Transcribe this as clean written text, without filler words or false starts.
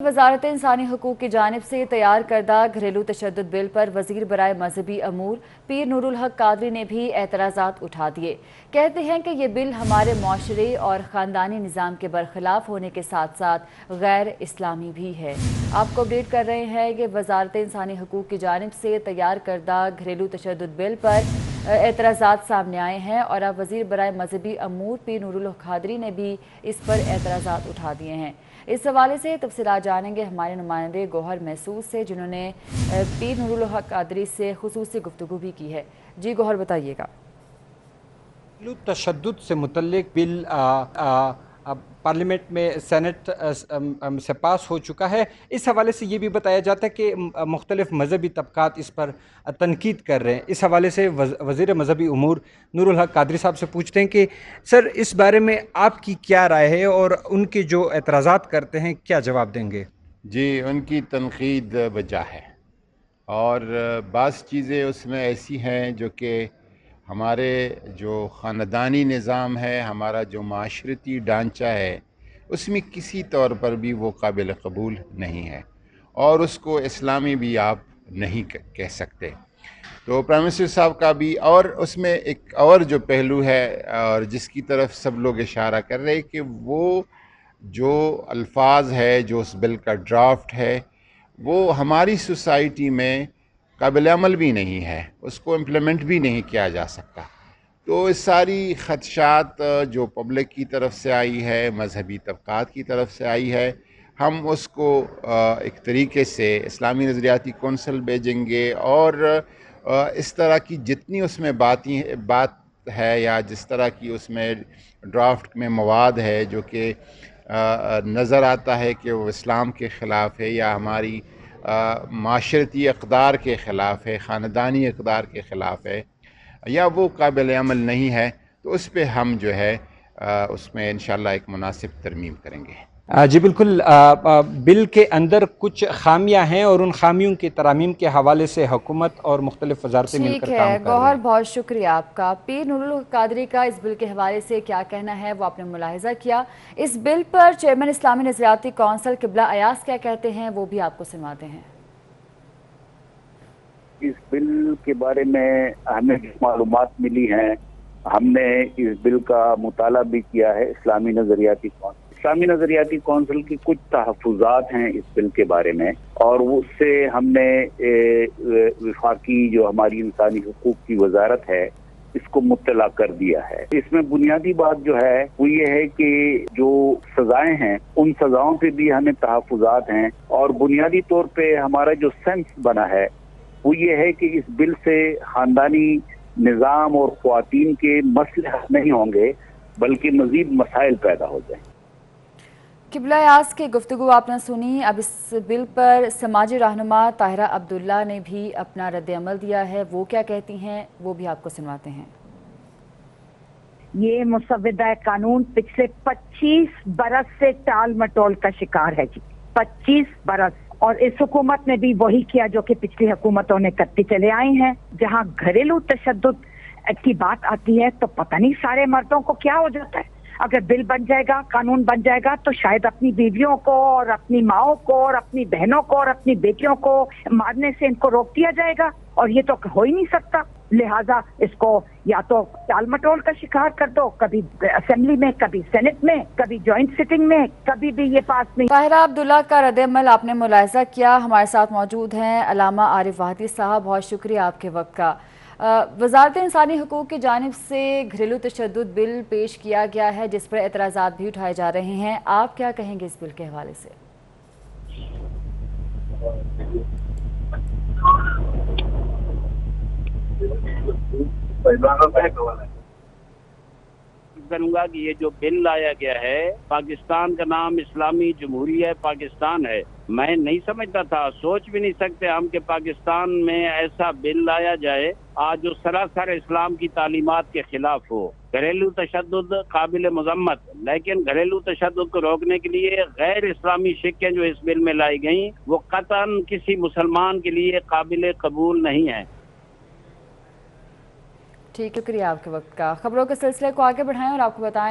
वजारत इंसानी हकूक़ की जानिब से तैयार करदा घरेलू तशद्दुद बिल पर वज़ीर बराए मजहबी अमूर पीर नूरुल हक कादरी ने भी एतराज़ात उठा दिए। कहते हैं कि ये बिल हमारे माशरे और ख़ानदानी निज़ाम के बरखिलाफ़ होने के साथ साथ गैर इस्लामी भी है। आपको अपडेट कर रहे हैं कि वजारत इंसानी हकूक़ की जानिब से तैयार करदा घरेलू तशद्दुद बिल पर एतराज़ात सामने आए हैं और अब वज़ीर बराए मजहबी अमूर पीर नूरुल हक कादरी ने भी इस पर एतराज़ात उठा दिए हैं। इस हवाले से तफसीलात जानेंगे हमारे नुमाइंदे गौहर महसूस से, जिन्होंने पीर नूरुल हक कादरी से खुसूसी गुफ्तगू भी की है। जी गौहर, बताइएगा। तशद्दुद से मुतल्लिक बिल पार्लियामेंट में सेनेट से पास हो चुका है। इस हवाले से ये भी बताया जाता है कि मुख्तलिफ मजहबी तबकात इस पर तनकीद कर रहे हैं। इस हवाले से वज़ीर मजहबी उमूर नूरुल हक कादरी साहब से पूछते हैं कि सर, इस बारे में आपकी क्या राय है और उनके जो एतराज़ात करते हैं क्या जवाब देंगे? जी, उनकी तनकीद वजह है और बाज़ चीज़ें उसमें ऐसी हैं जो कि हमारे जो ख़ानदानी निज़ाम है, हमारा जो माशरती ढांचा है, उसमें किसी तौर पर भी वो काबिल कबूल नहीं है और उसको इस्लामी भी आप नहीं कह सकते। तो प्राइम मिनिस्टर साहब का भी, और उसमें एक और जो पहलू है और जिसकी तरफ सब लोग इशारा कर रहे हैं कि वो जो अल्फाज है, जो उस बिल का ड्राफ्ट है, वो हमारी सोसाइटी में काबिल अमल भी नहीं है, उसको इम्प्लीमेंट भी नहीं किया जा सकता। तो इस सारी ख़दशात जो पब्लिक की तरफ से आई है, मजहबी तबकात की तरफ से आई है, हम उसको एक तरीके से इस्लामी नज़रियाती कौंसिल भेजेंगे और इस तरह की जितनी उसमें बात है या जिस तरह की उसमें ड्राफ्ट में मवाद है जो कि नज़र आता है कि वो इस्लाम के ख़िलाफ़ है या हमारी माशरती अक़दार के ख़िलाफ़ है, ख़ानदानी अक़दार के ख़िलाफ़ है या वो काबिल अमल नहीं है, तो उस पर हम जो है उसमें इंशाअल्लाह एक मुनासिब तरमीम करेंगे। जी बिल्कुल। बिल के अंदर कुछ खामियां हैं और उन खामियों की तरामीम के हवाले से हुकूमत और मुख्तलिफ वजारतें मिलकर काम कर रही हैं। गौहर, बहुत शुक्रिया आपका। पीर नूरुल हक कादरी का इस बिल के हवाले से क्या कहना है वो आपने मुलाहिजा किया। इस बिल पर चेयरमैन इस्लामी नज़रियाती कौंसिल किबला अयास क्या कहते हैं वो भी आपको सुनवाते हैं। इस बिल के बारे में हमें मालूमात मिली हैं, हमने इस बिल का मुताला भी किया है। इस्लामी नज़रियाती कौंसिल की कुछ तहफ़्फ़ुज़ात हैं इस बिल के बारे में और उससे हमने वफाकी जो हमारी इंसानी हुकूक की वजारत है इसको मुत्तला कर दिया है। इसमें बुनियादी बात जो है वो ये है कि जो सजाएं हैं उन सजाओं पे भी हमें तहफ़्फ़ुज़ात हैं और बुनियादी तौर पे हमारा जो सेंस बना है वो ये है कि इस बिल से खानदानी निज़ाम और ख़वातीन के मसले हल नहीं होंगे बल्कि मज़ीद मसाइल पैदा हो जाएं। किबला अयास की गुफ्तगू आपने सुनी। अब इस बिल पर समाजी रहनुमा ताहिरा अब्दुल्ला ने भी अपना रद्द अमल दिया है, वो क्या कहती हैं वो भी आपको सुनवाते हैं। ये मुसव्विदा कानून पिछले 25 बरस से टाल मटोल का शिकार है जी, 25 बरस। और इस हुकूमत ने भी वही किया जो कि पिछली हुकूमतों ने करती चले आई हैं। जहां घरेलू तशद्दुद की बात आती है तो पता नहीं सारे मर्दों को क्या हो जाता है। अगर बिल बन जाएगा, कानून बन जाएगा तो शायद अपनी बीवियों को और अपनी माओं को और अपनी बहनों को और अपनी बेटियों को मारने से इनको रोक दिया जाएगा और ये तो हो ही नहीं सकता। लिहाजा इसको या तो टाल मटोल का शिकार कर दो, कभी असेंबली में, कभी सेनेट में, कभी जॉइंट सिटिंग में, कभी भी ये पास नहीं। ताहिरा अब्दुल्ला का रद्द अमल आपने मुलाहिजा किया। हमारे साथ मौजूद हैं अल्लामा आरिफ वाहदी साहब, बहुत शुक्रिया आपके वक्त का। वजारत इंसानी हकूक़ की जानिब से घरेलू तशद्दुद बिल पेश किया गया है जिस पर एतराज़ात भी उठाए जा रहे हैं, आप क्या कहेंगे इस बिल के हवाले से? करूंगा कि ये जो बिल लाया गया है, पाकिस्तान का नाम इस्लामी जमहूरिया पाकिस्तान है। मैं नहीं समझता था, सोच भी नहीं सकते हम कि पाकिस्तान में ऐसा बिल लाया जाए आज जो सरासर इस्लाम की तालीमात के खिलाफ हो। घरेलू तशद्दुद काबिल मजम्मत, लेकिन घरेलू तशद्दुद को रोकने के लिए गैर इस्लामी शिक्कें जो इस बिल में लाई गई वो कतन किसी मुसलमान के लिए काबिल कबूल नहीं है। ठीक, शुक्रिया आपके वक्त का। खबरों के सिलसिले को आगे बढ़ाएं और आपको बताएं